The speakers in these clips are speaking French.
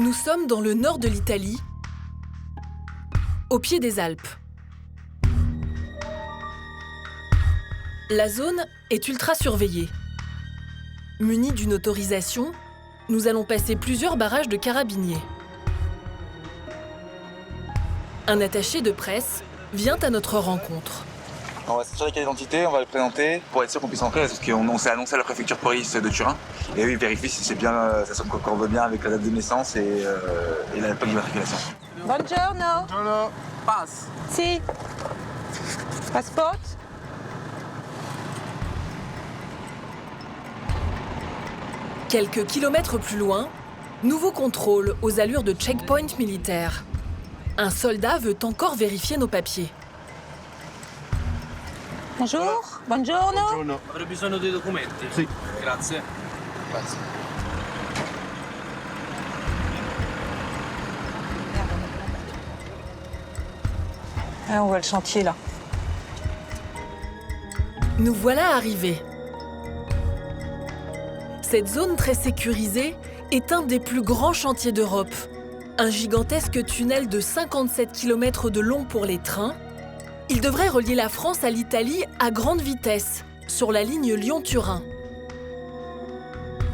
Nous sommes dans le nord de l'Italie, au pied des Alpes. La zone est ultra surveillée. Munis d'une autorisation, nous allons passer plusieurs barrages de carabiniers. Un attaché de presse vient à notre rencontre. On va s'assurer qu'il y a l'identité, on va le présenter pour être sûr qu'on puisse entrer, parce qu'on s'est annoncé à la préfecture de police de Turin. Et oui, vérifie si c'est bien, ça se concorde bien avec la date de naissance et la plaque d'immatriculation. Buongiorno. Buongiorno. Passe. Si. Passport. Quelques kilomètres plus loin, nouveau contrôle aux allures de checkpoint militaire. Un soldat veut encore vérifier nos papiers. Bonjour. Buongiorno. Buongiorno. Avrei bisogno dei documenti? Sì. Grazie. Passe. Ah, on voit le chantier là. Nous voilà arrivés. Cette zone très sécurisée est un des plus grands chantiers d'Europe. Un gigantesque tunnel de 57 km de long pour les trains. Il devrait relier la France à l'Italie à grande vitesse, sur la ligne Lyon-Turin.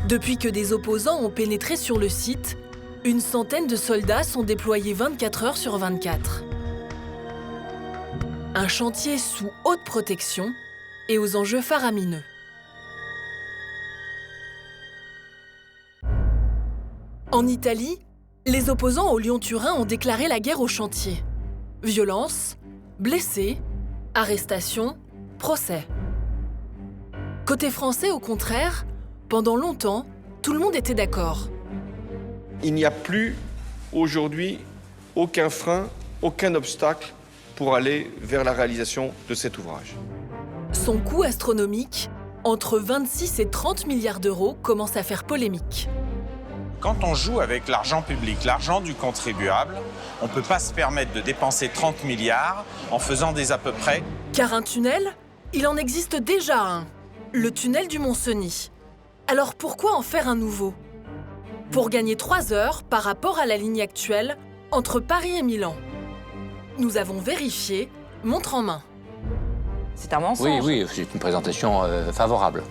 Depuis que des opposants ont pénétré sur le site, une centaine de soldats sont déployés 24 heures sur 24. Un chantier sous haute protection et aux enjeux faramineux. En Italie, les opposants au Lyon-Turin ont déclaré la guerre au chantier. Violence, blessés, arrestations, procès. Côté français, au contraire, pendant longtemps, tout le monde était d'accord. Il n'y a plus aujourd'hui aucun frein, aucun obstacle pour aller vers la réalisation de cet ouvrage. Son coût astronomique, entre 26 et 30 milliards d'euros, commence à faire polémique. Quand on joue avec l'argent public, l'argent du contribuable, on ne peut pas se permettre de dépenser 30 milliards en faisant des à peu près. Car un tunnel, il en existe déjà un, le tunnel du Mont-Cenis. Alors pourquoi en faire un nouveau? Pour gagner 3 heures par rapport à la ligne actuelle entre Paris et Milan. Nous avons vérifié, montre en main. C'est un mensonge. Oui, c'est une présentation favorable.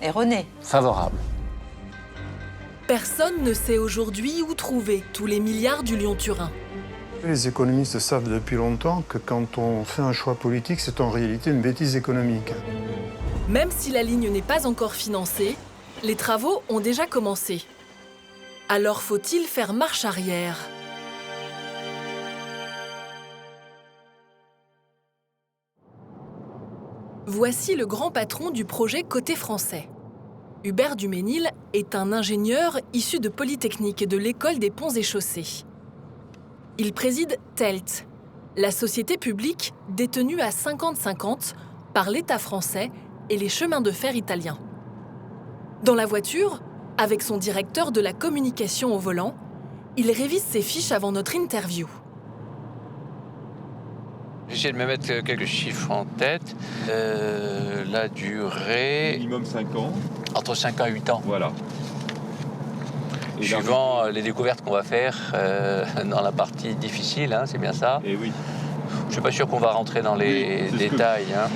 Erroné. Favorable. Personne ne sait aujourd'hui où trouver tous les milliards du Lyon-Turin. Les économistes savent depuis longtemps que quand on fait un choix politique, c'est en réalité une bêtise économique. Même si la ligne n'est pas encore financée, les travaux ont déjà commencé. Alors faut-il faire marche arrière? Voici le grand patron du projet côté français. Hubert Duménil est un ingénieur issu de Polytechnique et de l'École des ponts et chaussées. Il préside TELT, la société publique détenue à 50-50 par l'État français et les chemins de fer italiens. Dans la voiture, avec son directeur de la communication au volant, il révise ses fiches avant notre interview. J'essaie de me mettre quelques chiffres en tête. La durée, Minimum 5 ans. entre 5 ans et 8 ans. Voilà. Et Suivant les découvertes qu'on va faire dans la partie difficile, hein, c'est bien ça. Et oui. Je ne suis pas sûr qu'on va rentrer dans les Oui, c'est ce que- détails. Hein.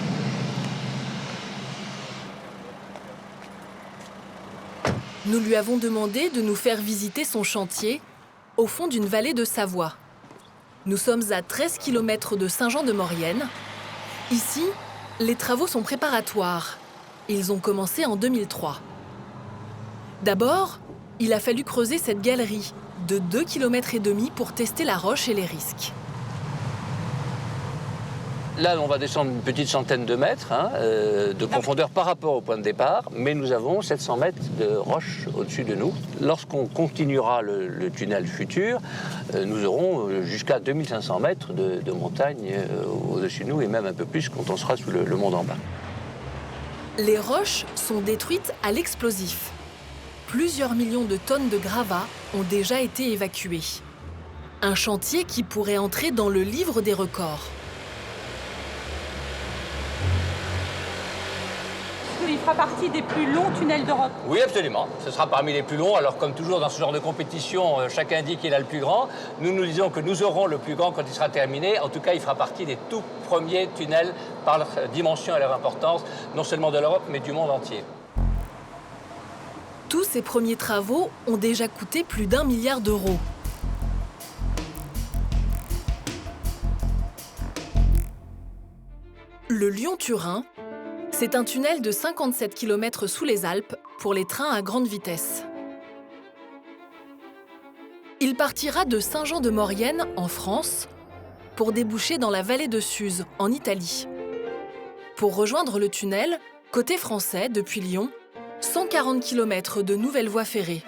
Nous lui avons demandé de nous faire visiter son chantier au fond d'une vallée de Savoie. Nous sommes à 13 km de Saint-Jean-de-Maurienne. Ici, les travaux sont préparatoires. Ils ont commencé en 2003. D'abord, il a fallu creuser cette galerie de 2,5 km pour tester la roche et les risques. Là, on va descendre une petite centaine de mètres de profondeur par rapport au point de départ, mais nous avons 700 mètres de roche au-dessus de nous. Lorsqu'on continuera le tunnel futur, nous aurons jusqu'à 2500 mètres de montagne au-dessus de nous, et même un peu plus quand on sera sous le monde en bas. Les roches sont détruites à l'explosif. Plusieurs millions de tonnes de gravats ont déjà été évacuées. Un chantier qui pourrait entrer dans le livre des records. il fera partie des plus longs tunnels d'Europe. Oui, absolument. Ce sera parmi les plus longs. Alors, comme toujours dans ce genre de compétition, chacun dit qu'il a le plus grand. Nous disons que nous aurons le plus grand quand il sera terminé. En tout cas, il fera partie des tout premiers tunnels par leur dimension et leur importance, non seulement de l'Europe, mais du monde entier. Tous ces premiers travaux ont déjà coûté plus d'1 milliard d'euros. Le Lyon-Turin, c'est un tunnel de 57 km sous les Alpes pour les trains à grande vitesse. Il partira de Saint-Jean-de-Maurienne, en France, pour déboucher dans la vallée de Suse, en Italie. Pour rejoindre le tunnel, côté français, depuis Lyon, 140 km de nouvelles voies ferrées.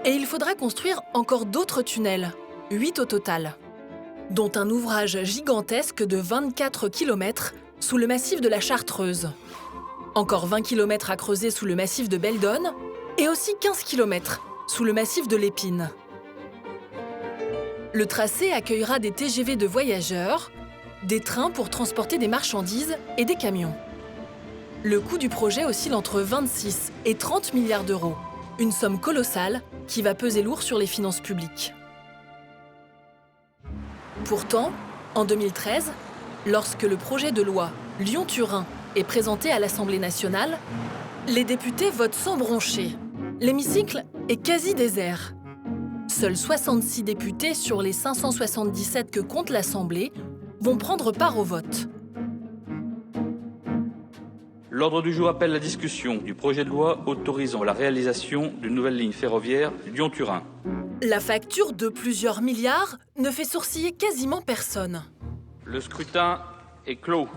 Et il faudra construire encore d'autres tunnels, 8 au total, dont un ouvrage gigantesque de 24 km sous le massif de la Chartreuse. Encore 20 km à creuser sous le massif de Beldonne et aussi 15 km sous le massif de l'Épine. Le tracé accueillera des TGV de voyageurs, des trains pour transporter des marchandises et des camions. Le coût du projet oscille entre 26 et 30 milliards d'euros, une somme colossale qui va peser lourd sur les finances publiques. Pourtant, en 2013, lorsque le projet de loi Lyon-Turin est présenté à l'Assemblée nationale, les députés votent sans broncher. L'hémicycle est quasi désert. Seuls 66 députés sur les 577 que compte l'Assemblée vont prendre part au vote. L'ordre du jour appelle la discussion du projet de loi autorisant la réalisation d'une nouvelle ligne ferroviaire Lyon-Turin. La facture de plusieurs milliards ne fait sourciller quasiment personne. Le scrutin est clos.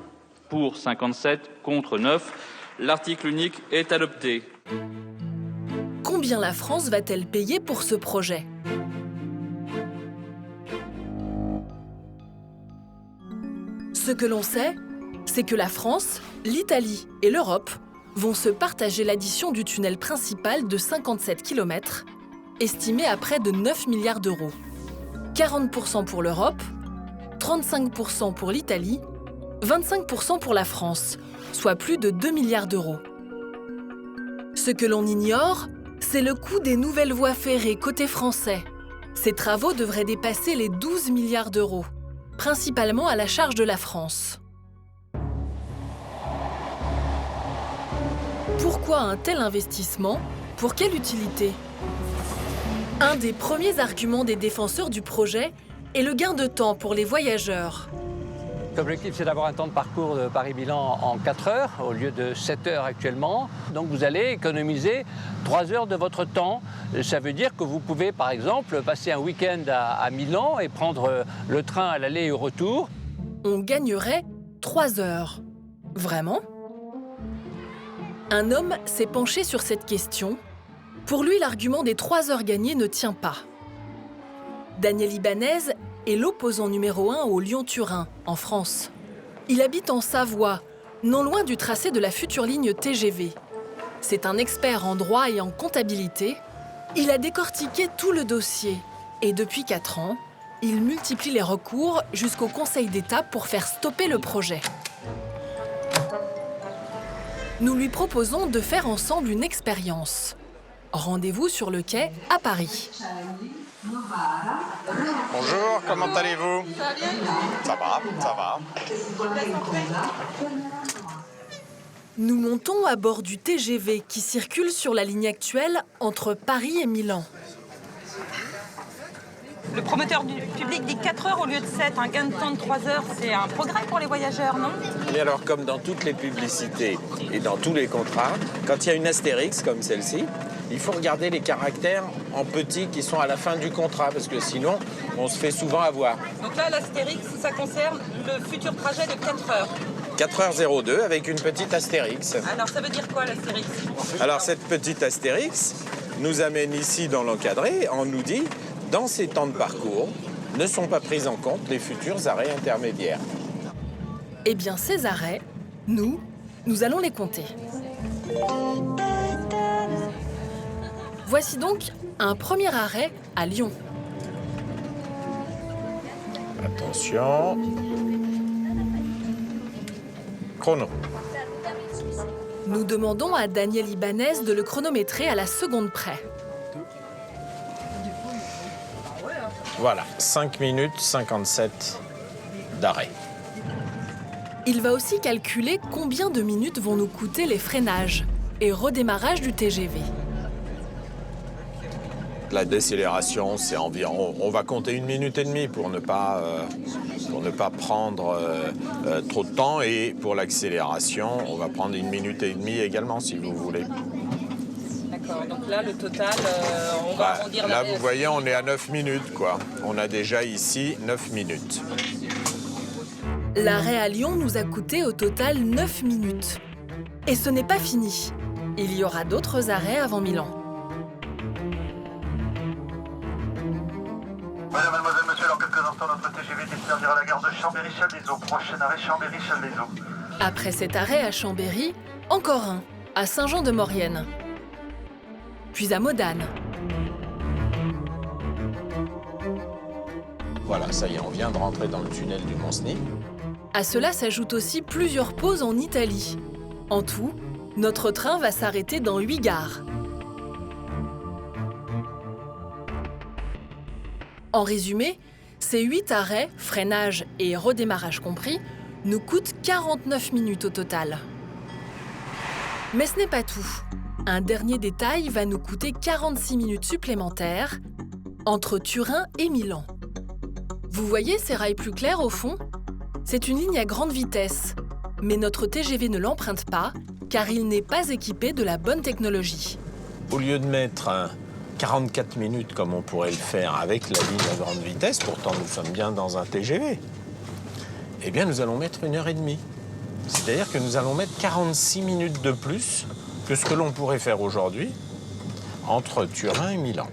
Pour 57, contre 9. L'article unique est adopté. Combien la France va-t-elle payer pour ce projet ? Ce que l'on sait, c'est que la France, l'Italie et l'Europe vont se partager l'addition du tunnel principal de 57 km, estimé à près de 9 milliards d'euros. 40% pour l'Europe, 35% pour l'Italie, 25% pour la France, soit plus de 2 milliards d'euros. Ce que l'on ignore, c'est le coût des nouvelles voies ferrées côté français. Ces travaux devraient dépasser les 12 milliards d'euros, principalement à la charge de la France. Pourquoi un tel investissement ? Pour quelle utilité ? Un des premiers arguments des défenseurs du projet est le gain de temps pour les voyageurs. L'objectif, c'est d'avoir un temps de parcours de Paris-Milan en 4 heures, au lieu de 7 heures actuellement. Donc vous allez économiser 3 heures de votre temps. Ça veut dire que vous pouvez, par exemple, passer un week-end à Milan et prendre le train à l'aller et au retour. On gagnerait 3 heures. Vraiment ? Un homme s'est penché sur cette question. Pour lui, l'argument des 3 heures gagnées ne tient pas. Daniel Ibanez est l'opposant numéro 1 au Lyon-Turin, en France. Il habite en Savoie, non loin du tracé de la future ligne TGV. C'est un expert en droit et en comptabilité. Il a décortiqué tout le dossier. Et depuis 4 ans, il multiplie les recours jusqu'au Conseil d'État pour faire stopper le projet. Nous lui proposons de faire ensemble une expérience. Rendez-vous sur le quai à Paris. Bonjour, comment allez-vous ? Ça va, ça va. Nous montons à bord du TGV qui circule sur la ligne actuelle entre Paris et Milan. Le promoteur du public dit 4 heures au lieu de 7. Un gain de temps de 3 heures, c'est un progrès pour les voyageurs, non ? Et alors, comme dans toutes les publicités et dans tous les contrats, quand il y a une astérix comme celle-ci, il faut regarder les caractères en petit qui sont à la fin du contrat, parce que sinon, on se fait souvent avoir. Donc là, l'astérix, ça concerne le futur trajet de 4 heures. 4h02 avec une petite astérix. Alors, ça veut dire quoi, l'astérix ? Alors, cette petite astérix nous amène ici dans l'encadré. On nous dit, dans ces temps de parcours, ne sont pas pris en compte les futurs arrêts intermédiaires. Eh bien, ces arrêts, nous allons les compter. Voici donc un premier arrêt à Lyon. Attention. Chrono. Nous demandons à Daniel Ibanez de le chronométrer à la seconde près. Voilà, 5 minutes 57 d'arrêt. Il va aussi calculer combien de minutes vont nous coûter les freinages et redémarrage du TGV. La décélération, c'est environ... On va compter 1 minute et demie pour ne pas prendre trop de temps. Et pour l'accélération, on va prendre 1 minute et demie également, si vous voulez. D'accord, donc là, le total, on va arrondir là, la... vous voyez, on est à 9 minutes, quoi. On a déjà ici 9 minutes. L'arrêt à Lyon nous a coûté au total 9 minutes. Et ce n'est pas fini. Il y aura d'autres arrêts avant Milan. Madame, mademoiselle, monsieur, dans quelques instants, notre TGV desservira la gare de Chambéry-Challes-des-Eaux. Prochain arrêt, Chambéry-Challes-des-Eaux. Après cet arrêt à Chambéry, encore un, à Saint-Jean-de-Maurienne. Puis à Modane. Voilà, ça y est, on vient de rentrer dans le tunnel du Mont-Cenis. À cela s'ajoutent aussi plusieurs pauses en Italie. En tout, notre train va s'arrêter dans 8 gares. En résumé, ces 8 arrêts, freinage et redémarrage compris, nous coûtent 49 minutes au total. Mais ce n'est pas tout. Un dernier détail va nous coûter 46 minutes supplémentaires entre Turin et Milan. Vous voyez ces rails plus clairs au fond ? C'est une ligne à grande vitesse, mais notre TGV ne l'emprunte pas car il n'est pas équipé de la bonne technologie. Au lieu de mettre 44 minutes comme on pourrait le faire avec la ligne à grande vitesse, pourtant nous sommes bien dans un TGV, eh bien nous allons mettre 1h30. C'est-à-dire que nous allons mettre 46 minutes de plus que ce que l'on pourrait faire aujourd'hui entre Turin et Milan.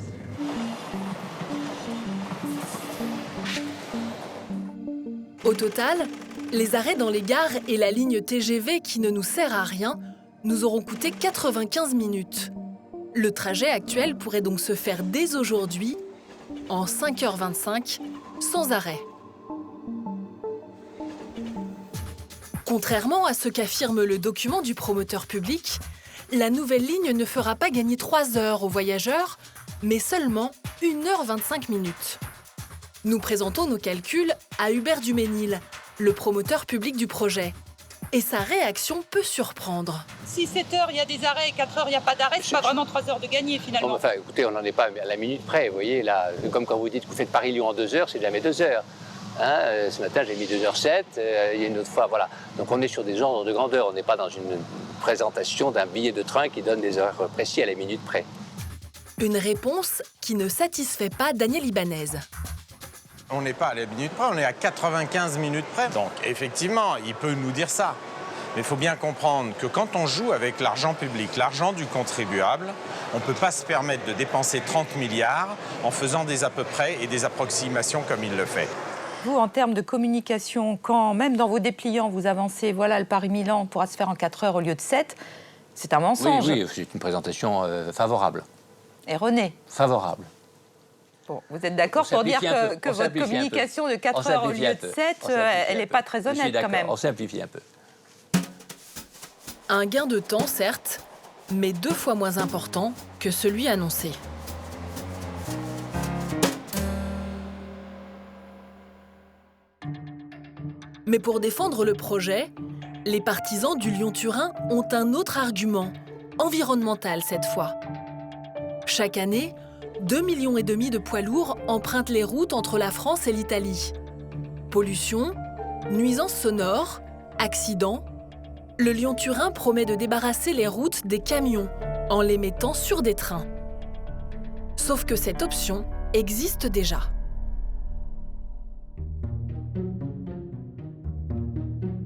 Au total, les arrêts dans les gares et la ligne TGV qui ne nous sert à rien nous auront coûté 95 minutes. Le trajet actuel pourrait donc se faire dès aujourd'hui, en 5h25, sans arrêt. Contrairement à ce qu'affirme le document du promoteur public, la nouvelle ligne ne fera pas gagner 3 heures aux voyageurs, mais seulement 1h25 minutes. Nous présentons nos calculs à Hubert Duménil, le promoteur public du projet. Et sa réaction peut surprendre. Si 7 heures, il y a des arrêts et 4 heures, il n'y a pas d'arrêt, c'est pas vraiment 3 heures de gagner finalement. Bon, enfin, écoutez, on n'en est pas à la minute près, vous voyez, là, comme quand vous dites que vous faites Paris-Lyon en 2 heures, c'est jamais 2 heures. Hein, ce matin, j'ai mis 2h07, il y a une autre fois, voilà. Donc on est sur des ordres de grandeur, on n'est pas dans une présentation d'un billet de train qui donne des heures précises à la minute près. Une réponse qui ne satisfait pas Daniel Ibanez. On n'est pas à la minute près, on est à 95 minutes près. Donc effectivement, il peut nous dire ça. Mais il faut bien comprendre que quand on joue avec l'argent public, l'argent du contribuable, on ne peut pas se permettre de dépenser 30 milliards en faisant des à peu près et des approximations comme il le fait. Vous, en termes de communication, quand même dans vos dépliants, vous avancez, voilà, le Paris-Milan pourra se faire en 4 heures au lieu de 7, c'est un mensonge. Oui, c'est une présentation favorable. Erronée. Favorable. Bon, vous êtes d'accord pour dire que votre communication de 4 heures au lieu de 7, elle n'est pas très honnête quand même. On simplifie un peu. Un gain de temps, certes, mais 2 fois moins important que celui annoncé. Mais pour défendre le projet, les partisans du Lyon-Turin ont un autre argument, environnemental cette fois. Chaque année, 2,5 millions de poids lourds empruntent les routes entre la France et l'Italie. Pollution, nuisances sonores, accidents. Le Lyon-Turin promet de débarrasser les routes des camions en les mettant sur des trains. Sauf que cette option existe déjà.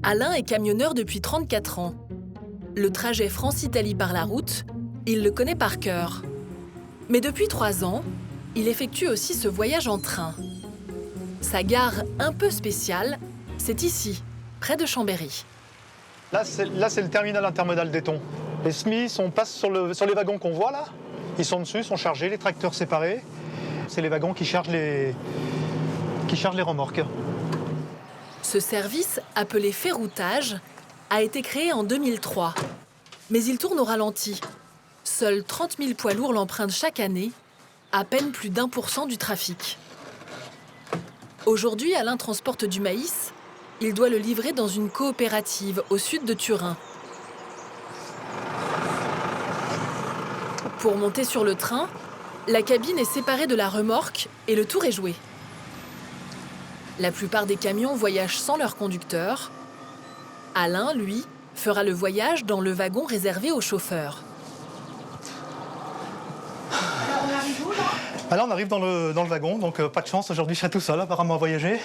Alain est camionneur depuis 34 ans. Le trajet France-Italie par la route, il le connaît par cœur. Mais depuis 3 ans, il effectue aussi ce voyage en train. Sa gare un peu spéciale, c'est ici, près de Chambéry. Là, c'est le terminal intermodal d'Aiton. Les SMIS, on passe sur les wagons qu'on voit là. Ils sont dessus, sont chargés, les tracteurs séparés. C'est les wagons qui chargent les remorques. Ce service, appelé ferroutage, a été créé en 2003. Mais il tourne au ralenti. Seuls 30 000 poids lourds l'empruntent chaque année, à peine plus d'1% du trafic. Aujourd'hui, Alain transporte du maïs. Il doit le livrer dans une coopérative au sud de Turin. Pour monter sur le train, la cabine est séparée de la remorque et le tour est joué. La plupart des camions voyagent sans leur conducteur. Alain, lui, fera le voyage dans le wagon réservé aux chauffeurs. Alors on arrive dans le wagon, donc pas de chance, aujourd'hui je serai tout seul apparemment à voyager.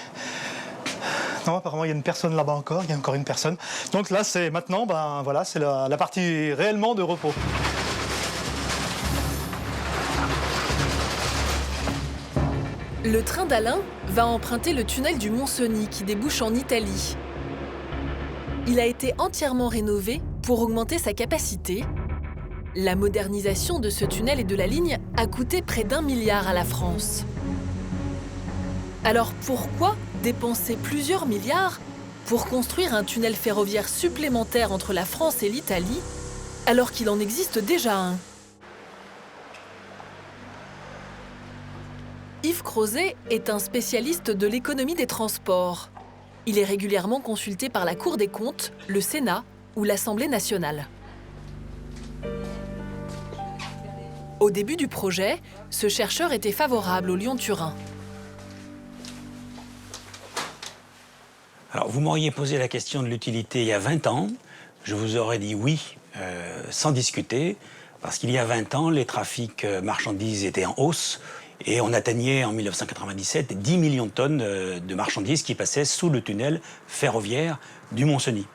Non, apparemment il y a une personne là-bas encore, il y a encore une personne. Donc là c'est maintenant, voilà, c'est la partie réellement de repos. Le train d'Alain va emprunter le tunnel du Mont-Cenis qui débouche en Italie. Il a été entièrement rénové pour augmenter sa capacité. La modernisation de ce tunnel et de la ligne a coûté près d'1 milliard à la France. Alors pourquoi dépenser plusieurs milliards pour construire un tunnel ferroviaire supplémentaire entre la France et l'Italie, alors qu'il en existe déjà un ? Yves Crozet est un spécialiste de l'économie des transports. Il est régulièrement consulté par la Cour des comptes, le Sénat ou l'Assemblée nationale. Au début du projet, ce chercheur était favorable au Lyon-Turin. Alors, vous m'auriez posé la question de l'utilité il y a 20 ans. Je vous aurais dit oui, sans discuter, parce qu'il y a 20 ans, les trafics marchandises étaient en hausse. Et on atteignait en 1997 10 millions de tonnes de marchandises qui passaient sous le tunnel ferroviaire du Mont-Cenis.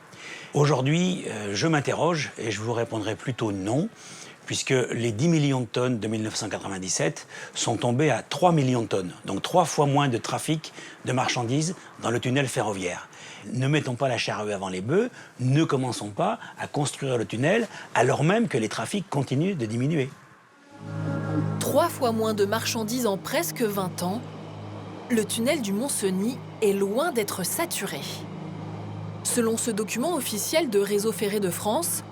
Aujourd'hui, je m'interroge et je vous répondrai plutôt non, puisque les 10 millions de tonnes de 1997 sont tombés à 3 millions de tonnes, donc 3 fois moins de trafic de marchandises dans le tunnel ferroviaire. Ne mettons pas la charrue avant les bœufs, ne commençons pas à construire le tunnel alors même que les trafics continuent de diminuer. 3 fois moins de marchandises en presque 20 ans, le tunnel du Mont-Cenis est loin d'être saturé. Selon ce document officiel de Réseau Ferré de France,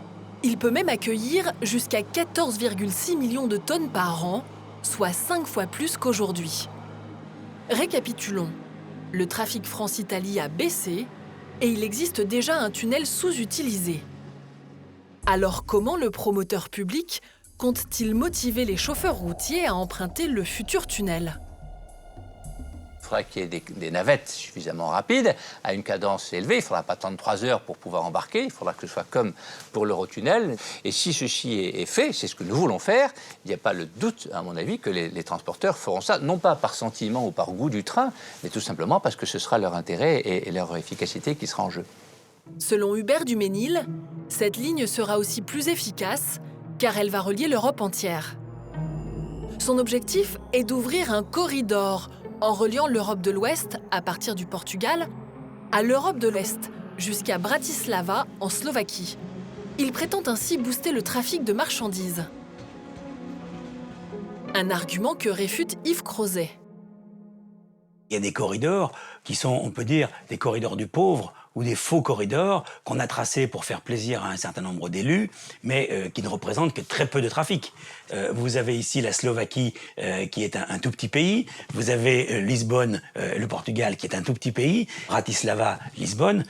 il peut même accueillir jusqu'à 14,6 millions de tonnes par an, soit 5 fois plus qu'aujourd'hui. Récapitulons. Le trafic France-Italie a baissé et il existe déjà un tunnel sous-utilisé. Alors comment le promoteur public compte-t-il motiver les chauffeurs routiers à emprunter le futur tunnel ? Il faudra qu'il y ait des navettes suffisamment rapides, à une cadence élevée. Il ne faudra pas attendre 3 heures pour pouvoir embarquer. Il faudra que ce soit comme pour l'Eurotunnel. Et si ceci est fait, c'est ce que nous voulons faire, il n'y a pas le doute, à mon avis, que les transporteurs feront ça, non pas par sentiment ou par goût du train, mais tout simplement parce que ce sera leur intérêt et leur efficacité qui sera en jeu. Selon Hubert Duménil, cette ligne sera aussi plus efficace car elle va relier l'Europe entière. Son objectif est d'ouvrir un corridor en reliant l'Europe de l'Ouest, à partir du Portugal, à l'Europe de l'Est, jusqu'à Bratislava, en Slovaquie. Il prétend ainsi booster le trafic de marchandises. Un argument que réfute Yves Crozet. Il y a des corridors qui sont, on peut dire, des corridors du pauvre ou des faux corridors qu'on a tracés pour faire plaisir à un certain nombre d'élus, mais qui ne représentent que très peu de trafic. Vous avez ici la Slovaquie, qui est un tout petit pays. Vous avez Lisbonne, le Portugal, qui est un tout petit pays. Bratislava, Lisbonne.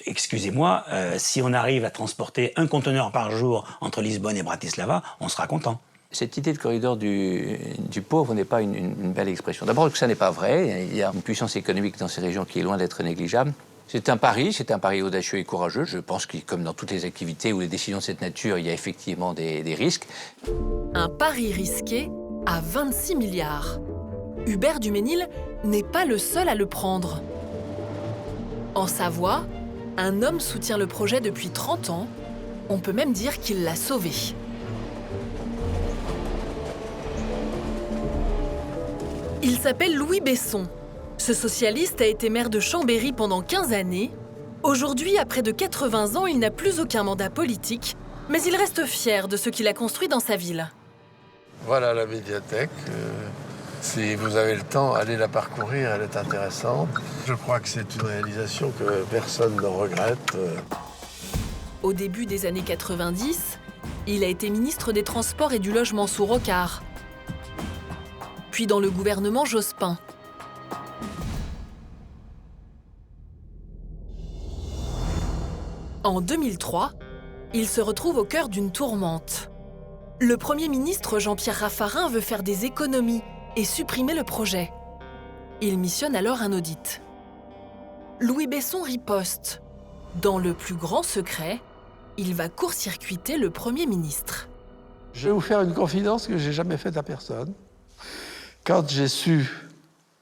Excusez-moi, si on arrive à transporter un conteneur par jour entre Lisbonne et Bratislava, on sera content. Cette idée de corridor du pauvre n'est pas une belle expression. D'abord, que ça n'est pas vrai. Il y a une puissance économique dans ces régions qui est loin d'être négligeable. C'est un pari audacieux et courageux. Je pense que, comme dans toutes les activités ou les décisions de cette nature, il y a effectivement des risques. Un pari risqué à 26 milliards. Hubert Duménil n'est pas le seul à le prendre. En Savoie, un homme soutient le projet depuis 30 ans. On peut même dire qu'il l'a sauvé. Il s'appelle Louis Besson. Ce socialiste a été maire de Chambéry pendant 15 années. Aujourd'hui, à près de 80 ans, il n'a plus aucun mandat politique, mais il reste fier de ce qu'il a construit dans sa ville. Voilà la médiathèque. Si vous avez le temps, allez la parcourir, elle est intéressante. Je crois que c'est une réalisation que personne ne regrette. Au début des années 90, il a été ministre des Transports et du Logement sous Rocard, puis dans le gouvernement Jospin. En 2003, il se retrouve au cœur d'une tourmente. Le Premier ministre Jean-Pierre Raffarin veut faire des économies et supprimer le projet. Il missionne alors un audit. Louis Besson riposte. Dans le plus grand secret, il va court-circuiter le Premier ministre. Je vais vous faire une confidence que j'ai jamais faite à personne. Quand j'ai su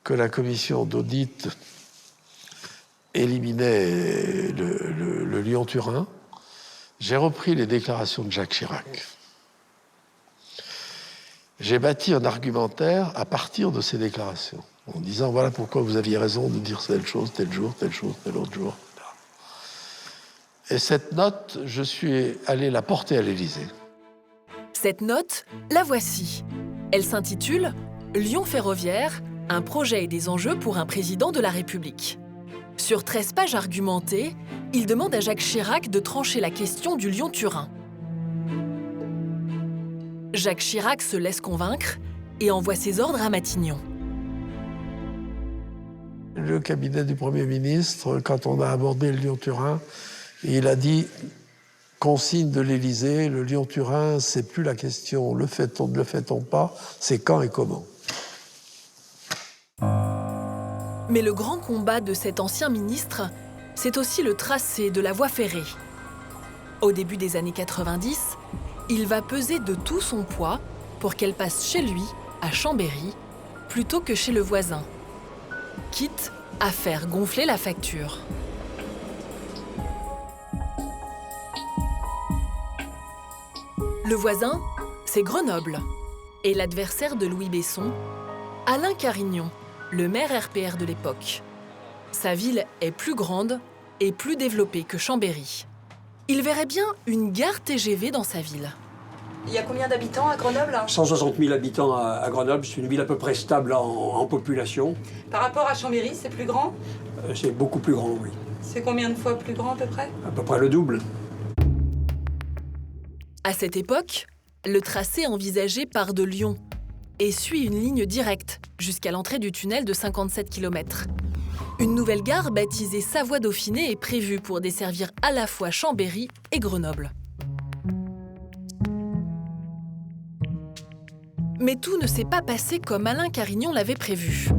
que la commission d'audit éliminait le Lyon-Turin, j'ai repris les déclarations de Jacques Chirac. J'ai bâti un argumentaire à partir de ces déclarations, en disant voilà pourquoi vous aviez raison de dire telle chose, tel jour, tel autre jour. Et cette note, je suis allé la porter à l'Élysée. Cette note, la voici. Elle s'intitule « Lyon ferroviaire, un projet et des enjeux pour un président de la République ». Sur 13 pages argumentées, il demande à Jacques Chirac de trancher la question du Lyon-Turin. Jacques Chirac se laisse convaincre et envoie ses ordres à Matignon. Le cabinet du Premier ministre, quand on a abordé le Lyon-Turin, il a dit « Consigne de l'Élysée, le Lyon-Turin, c'est plus la question, le fait-on, ne le fait-on pas, c'est quand et comment ». Mais le grand combat de cet ancien ministre, c'est aussi le tracé de la voie ferrée. Au début des années 90, il va peser de tout son poids pour qu'elle passe chez lui, à Chambéry, plutôt que chez le voisin, quitte à faire gonfler la facture. Le voisin, c'est Grenoble. Et l'adversaire de Louis Besson, Alain Carignon, le maire RPR de l'époque. Sa ville est plus grande et plus développée que Chambéry. Il verrait bien une gare TGV dans sa ville. Il y a combien d'habitants à Grenoble? 160 000 habitants à Grenoble, c'est une ville à peu près stable en population. Par rapport à Chambéry, c'est plus grand? C'est beaucoup plus grand, oui. C'est combien de fois plus grand à peu près? À peu près le double. À cette époque, le tracé envisagé part de Lyon et suit une ligne directe jusqu'à l'entrée du tunnel de 57 km. Une nouvelle gare baptisée Savoie-Dauphiné est prévue pour desservir à la fois Chambéry et Grenoble. Mais tout ne s'est pas passé comme Alain Carignon l'avait prévu.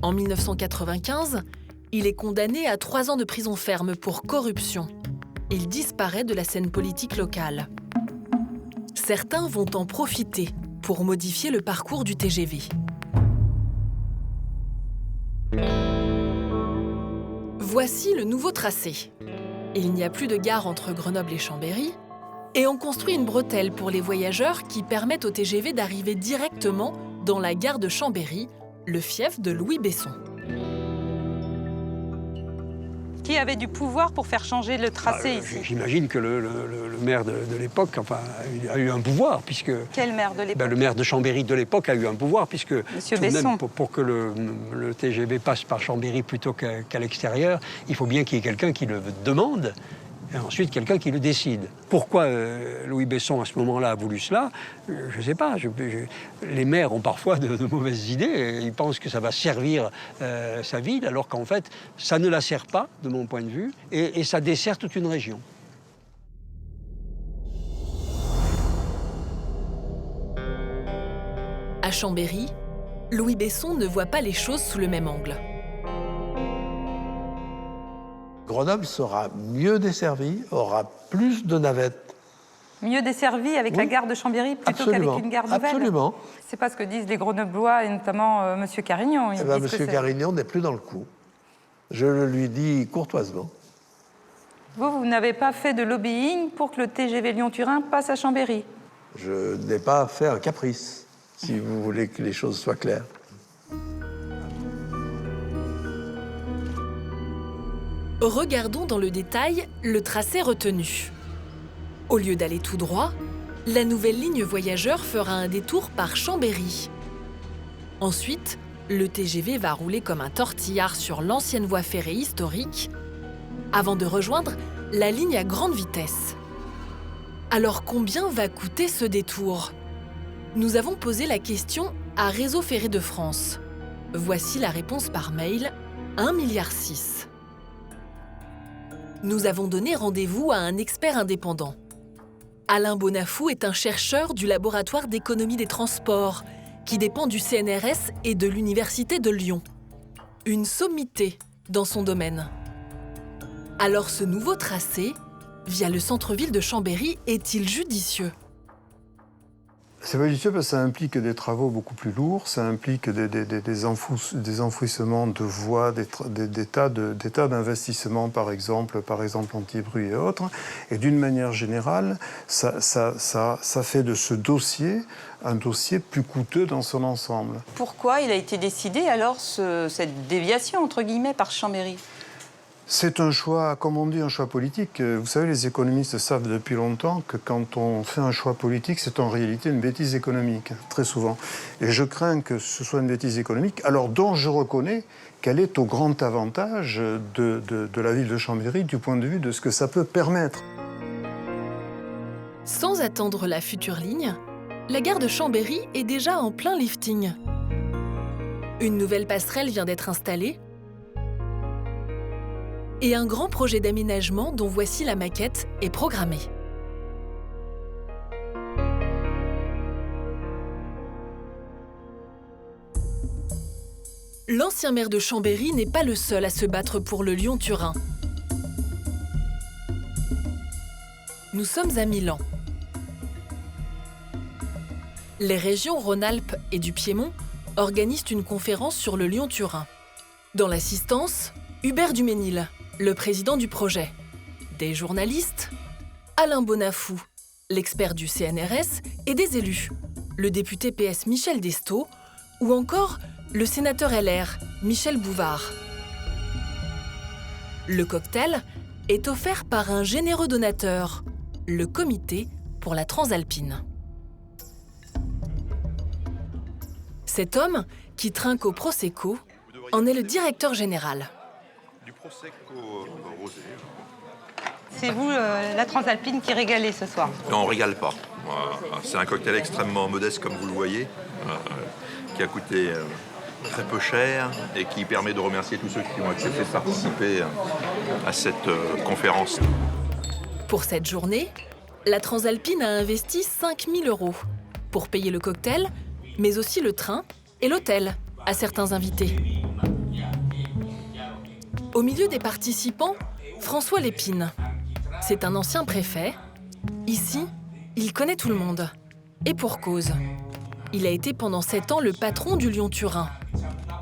En 1995, il est condamné à 3 ans de prison ferme pour corruption. Il disparaît de la scène politique locale. Certains vont en profiter pour modifier le parcours du TGV. Voici le nouveau tracé. Il n'y a plus de gare entre Grenoble et Chambéry, et on construit une bretelle pour les voyageurs qui permettent au TGV d'arriver directement dans la gare de Chambéry, le fief de Louis Besson. Qui avait du pouvoir pour faire changer le tracé ici? J'imagine que le maire de l'époque a eu un pouvoir, puisque... Quel maire de l'époque? Le maire de Chambéry de l'époque a eu un pouvoir, puisque Monsieur tout de Besson. même, pour que le TGV passe par Chambéry plutôt qu'à l'extérieur, il faut bien qu'il y ait quelqu'un qui le demande, et ensuite quelqu'un qui le décide. Pourquoi Louis Besson, à ce moment-là, a voulu cela? Je ne sais pas. Les maires ont parfois de mauvaises idées. Ils pensent que ça va servir sa ville, alors qu'en fait, ça ne la sert pas, de mon point de vue, et ça dessert toute une région. À Chambéry, Louis Besson ne voit pas les choses sous le même angle. Grenoble sera mieux desservie, aura plus de navettes. Mieux desservie avec la gare de Chambéry plutôt qu'avec une gare nouvelle? Absolument. C'est pas ce que disent les Grenoblois, et notamment M. Carignon. Monsieur Carignon n'est plus dans le coup. Je le lui dis courtoisement. Vous n'avez pas fait de lobbying pour que le TGV Lyon-Turin passe à Chambéry? Je n'ai pas fait un caprice, si vous voulez que les choses soient claires. Regardons dans le détail le tracé retenu. Au lieu d'aller tout droit, la nouvelle ligne voyageur fera un détour par Chambéry. Ensuite, le TGV va rouler comme un tortillard sur l'ancienne voie ferrée historique, avant de rejoindre la ligne à grande vitesse. Alors combien va coûter ce détour? Nous avons posé la question à Réseau Ferré de France. Voici la réponse par mail, 1,6 milliard. Nous avons donné rendez-vous à un expert indépendant. Alain Bonafou est un chercheur du laboratoire d'économie des transports, qui dépend du CNRS et de l'Université de Lyon. Une sommité dans son domaine. Alors ce nouveau tracé, via le centre-ville de Chambéry, est-il judicieux? C'est pas judicieux parce que ça implique des travaux beaucoup plus lourds, ça implique des enfouissements de voies, des tas d'investissements, par exemple anti-bruit et autres. Et d'une manière générale, ça fait de ce dossier un dossier plus coûteux dans son ensemble. Pourquoi il a été décidé alors cette déviation, entre guillemets, par Chambéry? C'est un choix, comme on dit, un choix politique. Vous savez, les économistes savent depuis longtemps que quand on fait un choix politique, c'est en réalité une bêtise économique, très souvent. Et je crains que ce soit une bêtise économique, alors dont je reconnais qu'elle est au grand avantage de la ville de Chambéry du point de vue de ce que ça peut permettre. Sans attendre la future ligne, la gare de Chambéry est déjà en plein lifting. Une nouvelle passerelle vient d'être installée, et un grand projet d'aménagement dont voici la maquette est programmé. L'ancien maire de Chambéry n'est pas le seul à se battre pour le Lyon-Turin. Nous sommes à Milan. Les régions Rhône-Alpes et du Piémont organisent une conférence sur le Lyon-Turin. Dans l'assistance, Hubert Duménil, le président du projet, des journalistes, Alain Bonafou, l'expert du CNRS, et des élus, le député PS Michel Destaut ou encore le sénateur LR Michel Bouvard. Le cocktail est offert par un généreux donateur, le Comité pour la Transalpine. Cet homme, qui trinque au Prosecco, en est le directeur général. Prosecco rosé. C'est vous, la Transalpine, qui régalez ce soir? Non, on régale pas. C'est un cocktail extrêmement modeste, comme vous le voyez, qui a coûté très peu cher et qui permet de remercier tous ceux qui ont accepté de participer à cette conférence. Pour cette journée, la Transalpine a investi 5 000 € pour payer le cocktail, mais aussi le train et l'hôtel à certains invités. Au milieu des participants, François Lépine. C'est un ancien préfet. Ici, il connaît tout le monde. Et pour cause. Il a été pendant 7 ans le patron du Lyon-Turin.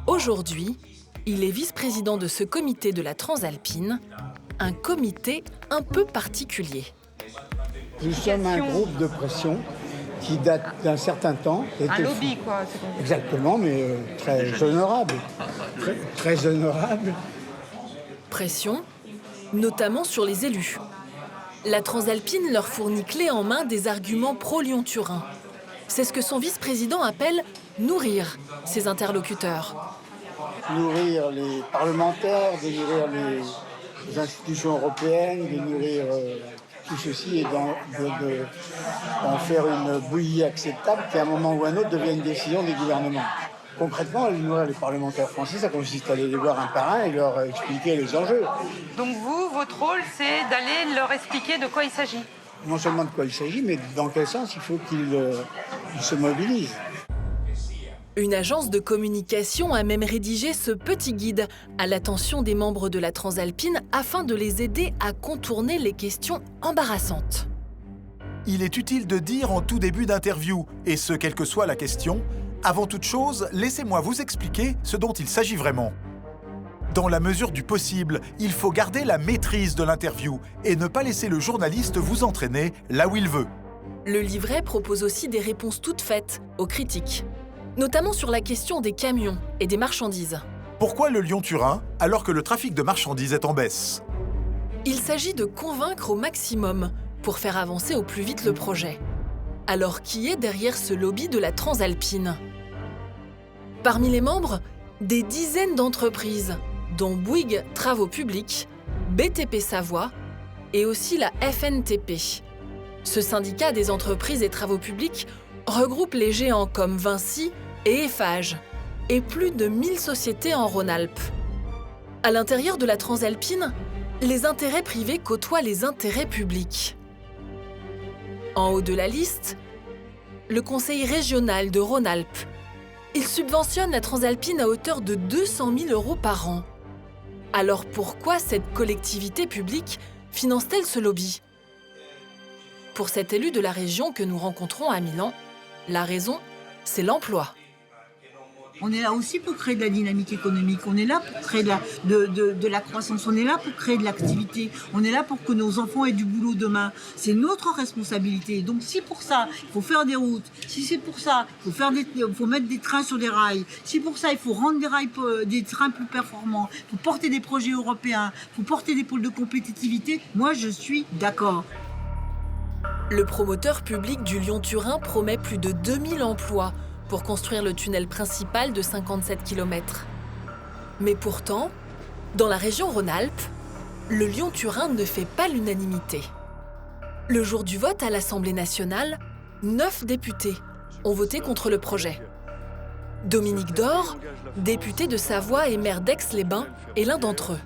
Aujourd'hui, il est vice-président de ce comité de la Transalpine, un comité un peu particulier. Nous sommes un groupe de pression qui date d'un certain temps. Un lobby, quoi. Exactement, mais très honorable. Très honorable. Pression, notamment sur les élus. La Transalpine leur fournit clé en main des arguments pro-Lyon-Turin. C'est ce que son vice-président appelle « nourrir » ses interlocuteurs. Nourrir les parlementaires, de nourrir les institutions européennes, de nourrir tout ceci et d'en faire une bouillie acceptable qui, à un moment ou à un autre, devient une décision des gouvernements. Concrètement, nourrir les parlementaires français, ça consiste à aller les voir un par un et leur expliquer les enjeux. Donc vous, votre rôle, c'est d'aller leur expliquer de quoi il s'agit? Non seulement de quoi il s'agit, mais dans quel sens il faut qu'ils se mobilisent. Une agence de communication a même rédigé ce petit guide à l'attention des membres de la Transalpine afin de les aider à contourner les questions embarrassantes. Il est utile de dire en tout début d'interview, et ce quelle que soit la question, avant toute chose, laissez-moi vous expliquer ce dont il s'agit vraiment. Dans la mesure du possible, il faut garder la maîtrise de l'interview et ne pas laisser le journaliste vous entraîner là où il veut. Le livret propose aussi des réponses toutes faites aux critiques, notamment sur la question des camions et des marchandises. Pourquoi le Lyon-Turin alors que le trafic de marchandises est en baisse? Il s'agit de convaincre au maximum pour faire avancer au plus vite le projet. Alors qui est derrière ce lobby de la Transalpine? Parmi les membres, des dizaines d'entreprises, dont Bouygues Travaux Publics, BTP Savoie et aussi la FNTP. Ce syndicat des entreprises et travaux publics regroupe les géants comme Vinci et Eiffage et plus de 1000 sociétés en Rhône-Alpes. À l'intérieur de la Transalpine, les intérêts privés côtoient les intérêts publics. En haut de la liste, le Conseil régional de Rhône-Alpes. Il subventionne la Transalpine à hauteur de 200 000 € par an. Alors pourquoi cette collectivité publique finance-t-elle ce lobby? Pour cet élu de la région que nous rencontrons à Milan, la raison, c'est l'emploi. On est là aussi pour créer de la dynamique économique, on est là pour créer de la croissance, on est là pour créer de l'activité, on est là pour que nos enfants aient du boulot demain. C'est notre responsabilité. Donc si pour ça, il faut faire des routes, si c'est pour ça, il faut mettre des trains sur des rails, si pour ça, il faut rendre des trains plus performants, il faut porter des projets européens, il faut porter des pôles de compétitivité, moi je suis d'accord. Le promoteur public du Lyon-Turin promet plus de 2000 emplois pour construire le tunnel principal de 57 km. Mais pourtant, dans la région Rhône-Alpes, le Lyon-Turin ne fait pas l'unanimité. Le jour du vote à l'Assemblée nationale, 9 députés ont voté contre le projet. Dominique Dor, député de Savoie et maire d'Aix-les-Bains, est l'un d'entre eux.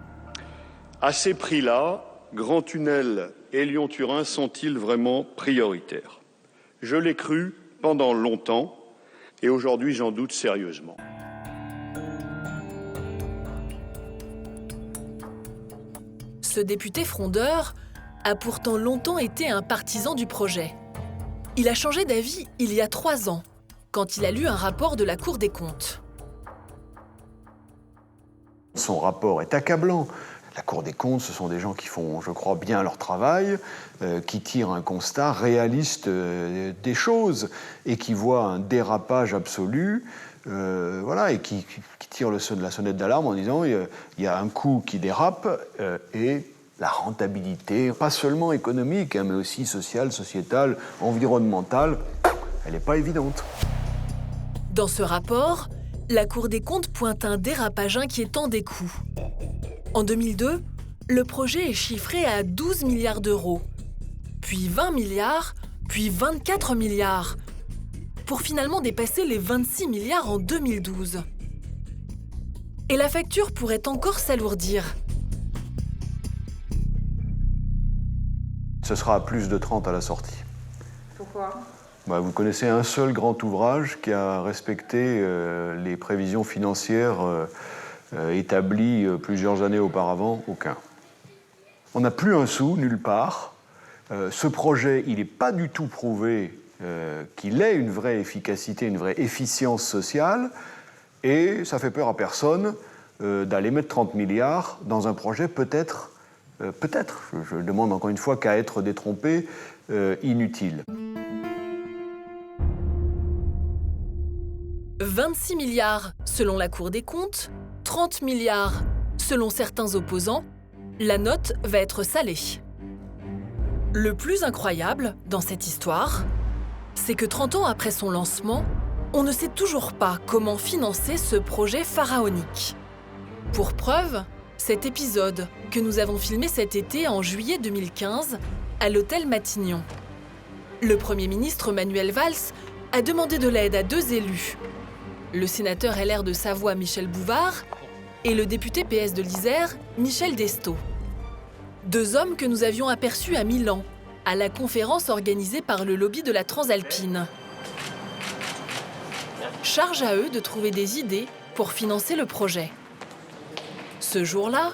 À ces prix-là, Grand Tunnel et Lyon-Turin sont-ils vraiment prioritaires? Je l'ai cru pendant longtemps et aujourd'hui j'en doute sérieusement. Ce député frondeur a pourtant longtemps été un partisan du projet. Il a changé d'avis il y a 3 ans, quand il a lu un rapport de la Cour des comptes. Son rapport est accablant. La Cour des comptes, ce sont des gens qui font, je crois, bien leur travail, qui tirent un constat réaliste des choses et qui voient un dérapage absolu, et qui tirent la sonnette d'alarme en disant il y a un coût qui dérape et la rentabilité, pas seulement économique, mais aussi sociale, sociétale, environnementale, elle n'est pas évidente. Dans ce rapport, la Cour des comptes pointe un dérapage inquiétant des coûts. En 2002, le projet est chiffré à 12 milliards d'euros, puis 20 milliards, puis 24 milliards, pour finalement dépasser les 26 milliards en 2012. Et la facture pourrait encore s'alourdir. Ce sera à plus de 30 à la sortie. Pourquoi ? Vous connaissez un seul grand ouvrage qui a respecté les prévisions financières établi plusieurs années auparavant, aucun. On n'a plus un sou, nulle part. Ce projet, il n'est pas du tout prouvé qu'il ait une vraie efficacité, une vraie efficience sociale, et ça fait peur à personne d'aller mettre 30 milliards dans un projet peut-être, je demande encore une fois qu'à être détrompé, inutile. 26 milliards selon la Cour des comptes, 30 milliards selon certains opposants, la note va être salée. Le plus incroyable dans cette histoire, c'est que 30 ans après son lancement, on ne sait toujours pas comment financer ce projet pharaonique. Pour preuve, cet épisode que nous avons filmé cet été en juillet 2015 à l'hôtel Matignon. Le Premier ministre Manuel Valls a demandé de l'aide à 2 élus, le sénateur LR de Savoie Michel Bouvard et le député PS de l'Isère Michel Destaut. 2 hommes que nous avions aperçus à Milan, à la conférence organisée par le lobby de la Transalpine. Charge à eux de trouver des idées pour financer le projet. Ce jour-là,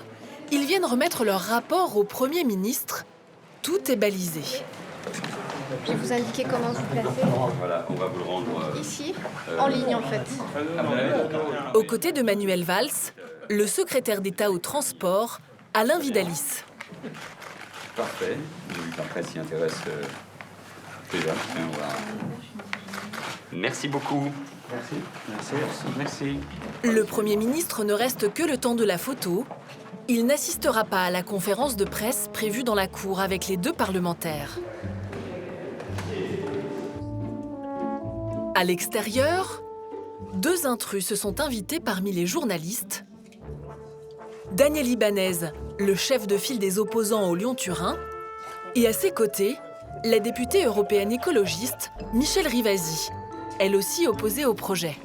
ils viennent remettre leur rapport au Premier ministre. Tout est balisé. Je vais vous indiquer comment vous placer. Voilà, on va vous le rendre ici, en ligne en fait. Aux côtés de Manuel Valls, le secrétaire d'État au transport, Alain Vidalis. Parfait. Après, s'y intéresse déjà. Merci beaucoup. Merci. Le Premier ministre ne reste que le temps de la photo. Il n'assistera pas à la conférence de presse prévue dans la cour avec les 2 parlementaires. À l'extérieur, 2 intrus se sont invités parmi les journalistes. Daniel Ibanez, le chef de file des opposants au Lyon-Turin, et à ses côtés, la députée européenne écologiste Michèle Rivasi, elle aussi opposée au projet.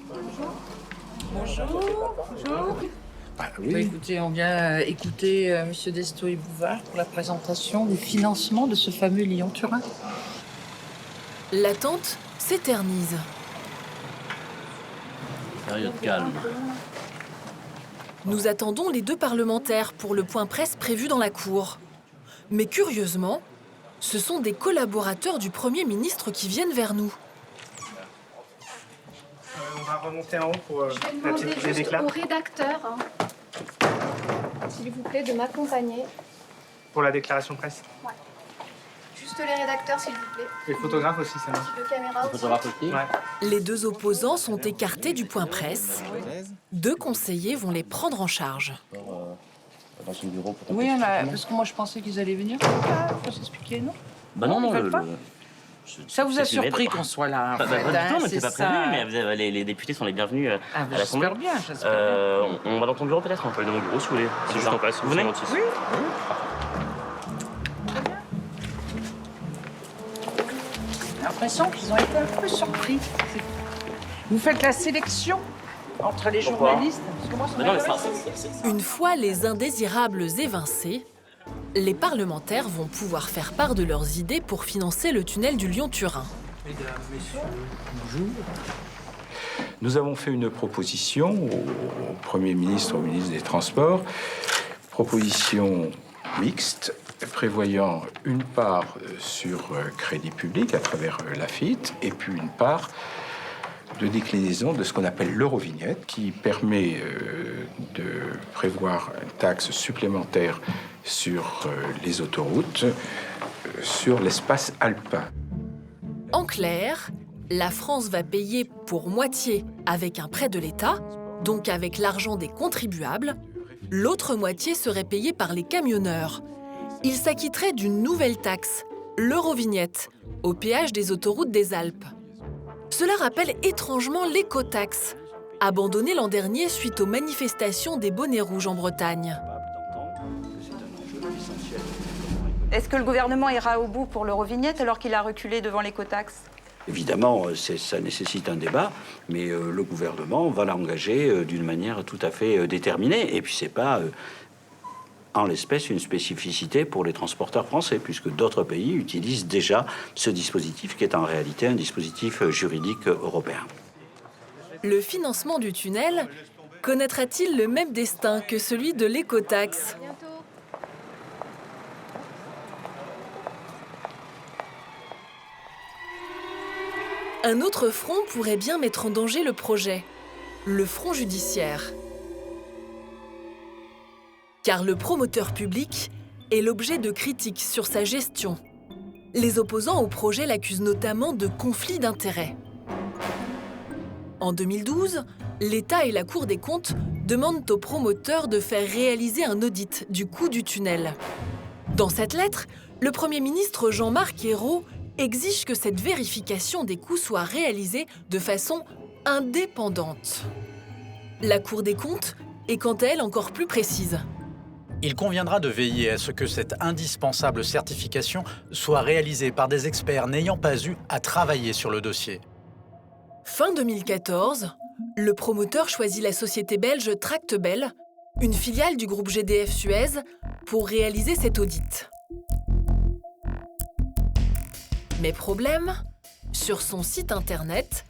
Bonjour. Bonjour. Oui. Bah, écoutez, on vient écouter M. Desto et Bouvard pour la présentation du financement de ce fameux Lyon-Turin. L'attente s'éternise. Période calme. Nous attendons les deux parlementaires pour le point presse prévu dans la cour. Mais curieusement, ce sont des collaborateurs du Premier ministre qui viennent vers nous. On va remonter en haut pour Je vais demander juste au rédacteur, s'il vous plaît, de m'accompagner. pour la déclaration presse. Ouais. Juste les rédacteurs, s'il vous plaît. Les photographes aussi, ça marche. De caméra aussi. Ouais. Les deux opposants sont écartés du point presse. Deux conseillers vont les prendre en charge. Dans son bureau pour Oui, parce que moi je pensais qu'ils allaient venir. Faut s'expliquer, non? Bah non, non, Ça vous a surpris qu'on soit là, en fait, Pas du tout, hein, mais c'est c'est pas ça. prévu, mais les députés sont les bienvenus Ah, à l'Assemblée. j'espère bien, j'espère bien. On va dans ton bureau peut-être? On peut aller dans mon bureau si vous voulez. C'est juste en face, vous venez? Oui. J'ai l'impression qu'ils ont été un peu surpris. Vous faites la sélection entre les journalistes? Parce que moi, ça m'intéresse. Une fois les indésirables évincés, les parlementaires vont pouvoir faire part de leurs idées pour financer le tunnel du Lyon-Turin. Mesdames, Messieurs, bonjour. Nous avons fait une proposition au Premier ministre, au ministre des Transports, proposition mixte, prévoyant une part sur crédit public à travers l'AFIT et puis une part de déclinaison de ce qu'on appelle l'Eurovignette, qui permet de prévoir une taxe supplémentaire sur les autoroutes, sur l'espace alpin. En clair, la France va payer pour moitié avec un prêt de l'État, donc avec l'argent des contribuables. L'autre moitié serait payée par les camionneurs. Ils s'acquitteraient d'une nouvelle taxe, l'Eurovignette, au péage des autoroutes des Alpes. Cela rappelle étrangement l'écotaxe, abandonnée l'an dernier suite aux manifestations des bonnets rouges en Bretagne. Est-ce que le gouvernement ira au bout pour l'Eurovignette alors qu'il a reculé devant l'écotaxe? Évidemment, ça nécessite un débat, mais le gouvernement va l'engager d'une manière tout à fait déterminée. Et puis, c'est pas, en l'espèce, une spécificité pour les transporteurs français, puisque d'autres pays utilisent déjà ce dispositif, qui est en réalité un dispositif juridique européen. Le financement du tunnel connaîtra-t-il le même destin que celui de l'écotaxe? Un autre front pourrait bien mettre en danger le projet, le front judiciaire. Car le promoteur public est l'objet de critiques sur sa gestion. Les opposants au projet l'accusent notamment de conflit d'intérêts. En 2012, l'État et la Cour des comptes demandent au promoteur de faire réaliser un audit du coût du tunnel. Dans cette lettre, le Premier ministre Jean-Marc Ayrault exige que cette vérification des coûts soit réalisée de façon indépendante. La Cour des comptes est quant à elle encore plus précise. Il conviendra de veiller à ce que cette indispensable certification soit réalisée par des experts n'ayant pas eu à travailler sur le dossier. Fin 2014, le promoteur choisit la société belge Tractebel, une filiale du groupe GDF Suez, pour réaliser cet audit. Mais problème, sur son site internet,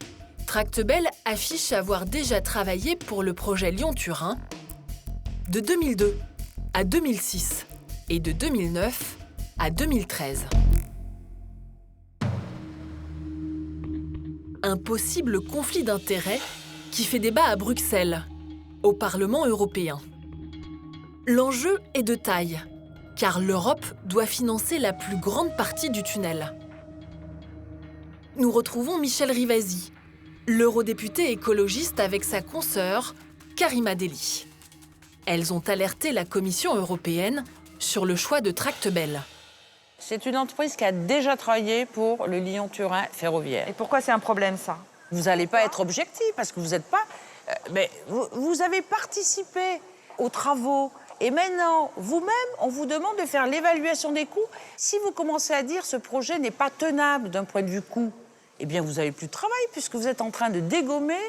Tractebel affiche avoir déjà travaillé pour le projet Lyon-Turin de 2002 à 2006 et de 2009 à 2013. Un possible conflit d'intérêts qui fait débat à Bruxelles, au Parlement européen. L'enjeu est de taille, car l'Europe doit financer la plus grande partie du tunnel. Nous retrouvons Michèle Rivasi, l'eurodéputée écologiste avec sa consoeur Karima Delli. Elles ont alerté la Commission européenne sur le choix de Tractebel. C'est une entreprise qui a déjà travaillé pour le Lyon-Turin ferroviaire. Et pourquoi c'est un problème, ça? Vous n'allez pas être objectif, parce que vous n'êtes pas... mais vous avez participé aux travaux Et maintenant, vous-même, on vous demande de faire l'évaluation des coûts. Si vous commencez à dire ce projet n'est pas tenable d'un point de vue coût, eh bien, vous n'avez plus de travail puisque vous êtes en train de dégommer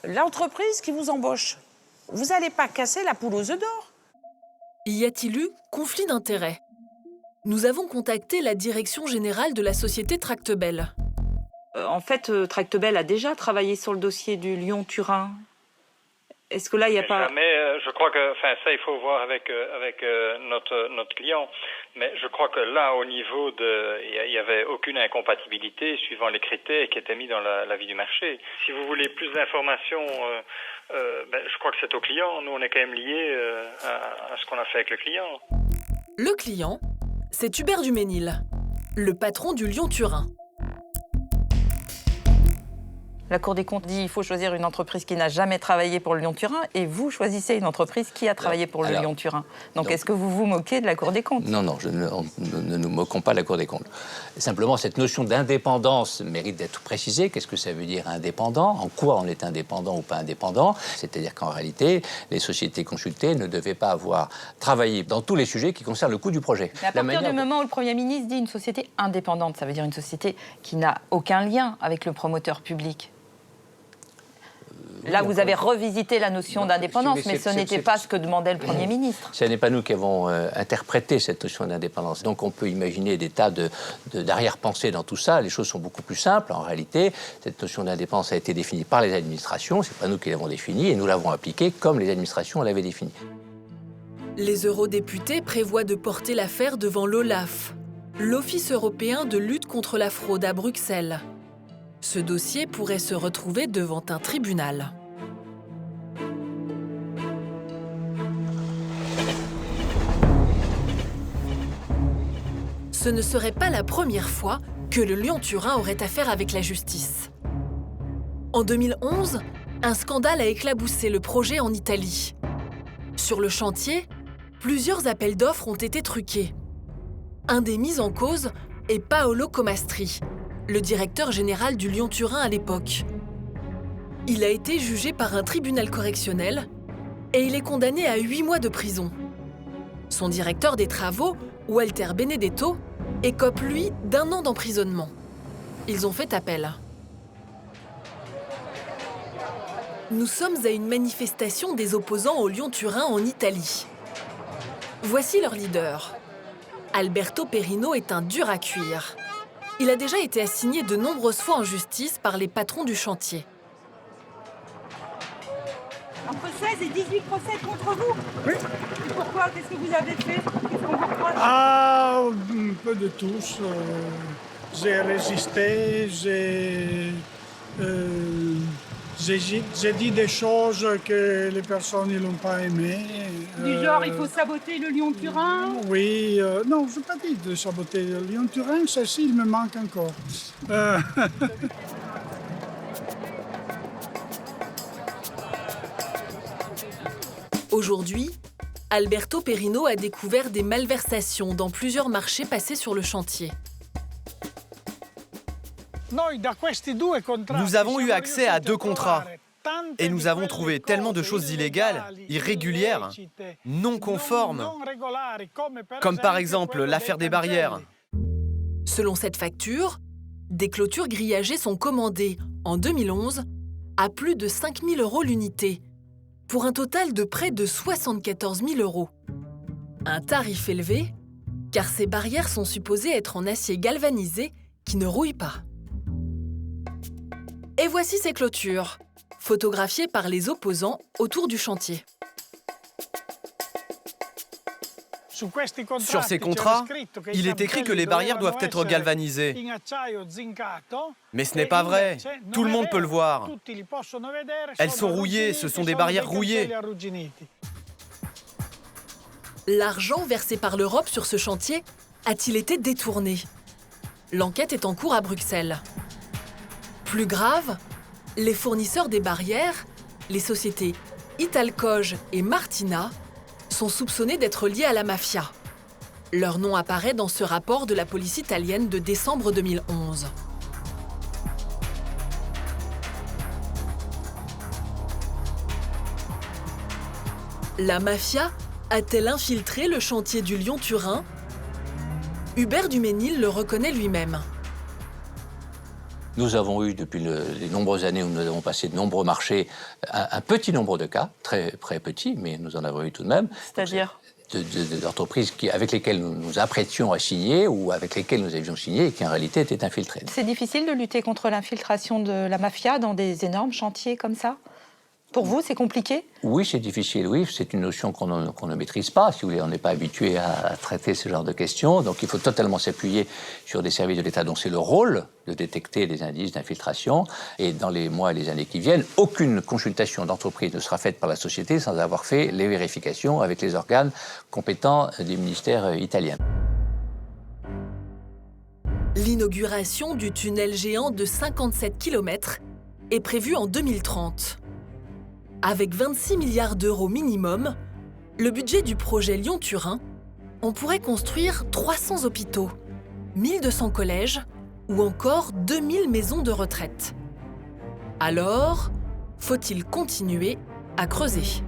l'entreprise qui vous embauche. Vous n'allez pas casser la poule aux œufs d'or. Y a-t-il eu conflit d'intérêts? Nous avons contacté la direction générale de la société Tractebel. En fait, Tractebel a déjà travaillé sur le dossier du Lyon-Turin. Est-ce que là, il n'y a pas... Mais je crois que, ça, il faut voir avec notre client. Mais je crois que là, au niveau il n'y avait aucune incompatibilité suivant les critères qui étaient mis dans l'avis du marché. Si vous voulez plus d'informations, je crois que c'est au client. Nous, on est quand même liés à ce qu'on a fait avec le client. Le client, c'est Hubert Duménil, le patron du Lyon-Turin. La Cour des comptes dit qu'il faut choisir une entreprise qui n'a jamais travaillé pour le Lyon-Turin et vous choisissez une entreprise qui a travaillé pour le Lyon-Turin. Donc est-ce que vous vous moquez de la Cour des comptes? Non, ne nous moquons pas de la Cour des comptes. Simplement, cette notion d'indépendance mérite d'être précisée. Qu'est-ce que ça veut dire indépendant? En quoi on est indépendant ou pas indépendant? C'est-à-dire qu'en réalité, les sociétés consultées ne devaient pas avoir travaillé dans tous les sujets qui concernent le coût du projet. Mais à partir du moment où le Premier ministre dit une société indépendante, ça veut dire une société qui n'a aucun lien avec le promoteur public. Là, vous avez revisité la notion d'indépendance, mais ce n'était pas ce que demandait le Premier ministre. Ce n'est pas nous qui avons interprété cette notion d'indépendance. Donc on peut imaginer des tas d'arrière-pensées dans tout ça. Les choses sont beaucoup plus simples. En réalité, cette notion d'indépendance a été définie par les administrations. Ce n'est pas nous qui l'avons définie et nous l'avons appliquée comme les administrations l'avaient définie. Les eurodéputés prévoient de porter l'affaire devant l'OLAF, l'Office européen de lutte contre la fraude à Bruxelles. Ce dossier pourrait se retrouver devant un tribunal. Ce ne serait pas la première fois que le Lyon-Turin aurait affaire avec la justice. En 2011, un scandale a éclaboussé le projet en Italie. Sur le chantier, plusieurs appels d'offres ont été truqués. Un des mis en cause est Paolo Comastri, le directeur général du Lyon-Turin à l'époque. Il a été jugé par un tribunal correctionnel et il est condamné à 8 mois de prison. Son directeur des travaux, Walter Benedetto, écope, lui, d'1 an d'emprisonnement. Ils ont fait appel. Nous sommes à une manifestation des opposants au Lyon-Turin en Italie. Voici leur leader. Alberto Perino est un dur à cuire. Il a déjà été assigné de nombreuses fois en justice par les patrons du chantier. Entre 16 et 18 procès contre vous? Oui. Et pourquoi? Qu'est-ce que vous avez fait? Qu'est-ce qu'on vous reproche? Ah, un peu de tous. J'ai résisté, j'ai dit des choses que les personnes n'ont pas aimées. Du genre, il faut saboter le Lyon-Turin? Oui, non, je n'ai pas dit de saboter le Lyon-Turin, ceci, il me manque encore. Aujourd'hui, Alberto Perino a découvert des malversations dans plusieurs marchés passés sur le chantier. Nous avons eu accès à 2 contrats et nous avons trouvé tellement de choses illégales, irrégulières, non conformes, comme par exemple l'affaire des barrières. Selon cette facture, des clôtures grillagées sont commandées en 2011 à plus de 5 000 € l'unité, pour un total de près de 74 000 €. Un tarif élevé, car ces barrières sont supposées être en acier galvanisé qui ne rouille pas. Et voici ces clôtures, photographiées par les opposants autour du chantier. Sur ces contrats, il est écrit que les barrières doivent être galvanisées. Mais ce n'est pas vrai, tout le monde peut le voir. Elles sont rouillées, ce sont des barrières rouillées. L'argent versé par l'Europe sur ce chantier a-t-il été détourné? L'enquête est en cours à Bruxelles. Plus grave, les fournisseurs des barrières, les sociétés Italcoge et Martina, sont soupçonnés d'être liés à la mafia. Leur nom apparaît dans ce rapport de la police italienne de décembre 2011. La mafia a-t-elle infiltré le chantier du Lyon-Turin? Hubert Duménil le reconnaît lui-même. Nous avons eu, depuis les nombreuses années où nous avons passé de nombreux marchés, un petit nombre de cas, très petit, mais nous en avons eu tout de même. C'est-à-dire d'entreprises avec lesquelles nous nous apprêtions à signer ou avec lesquelles nous avions signé et qui en réalité étaient infiltrées. C'est difficile de lutter contre l'infiltration de la mafia dans des énormes chantiers comme ça? Pour vous, c'est compliqué? Oui, c'est difficile, oui. C'est une notion qu'on ne maîtrise pas. Si vous voulez, on n'est pas habitué à traiter ce genre de questions. Donc il faut totalement s'appuyer sur des services de l'État dont c'est le rôle de détecter des indices d'infiltration. Et dans les mois et les années qui viennent, aucune consultation d'entreprise ne sera faite par la société sans avoir fait les vérifications avec les organes compétents des ministères italiens. L'inauguration du tunnel géant de 57 km est prévue en 2030. Avec 26 milliards d'euros minimum, le budget du projet Lyon-Turin, on pourrait construire 300 hôpitaux, 1200 collèges ou encore 2000 maisons de retraite. Alors, faut-il continuer à creuser ?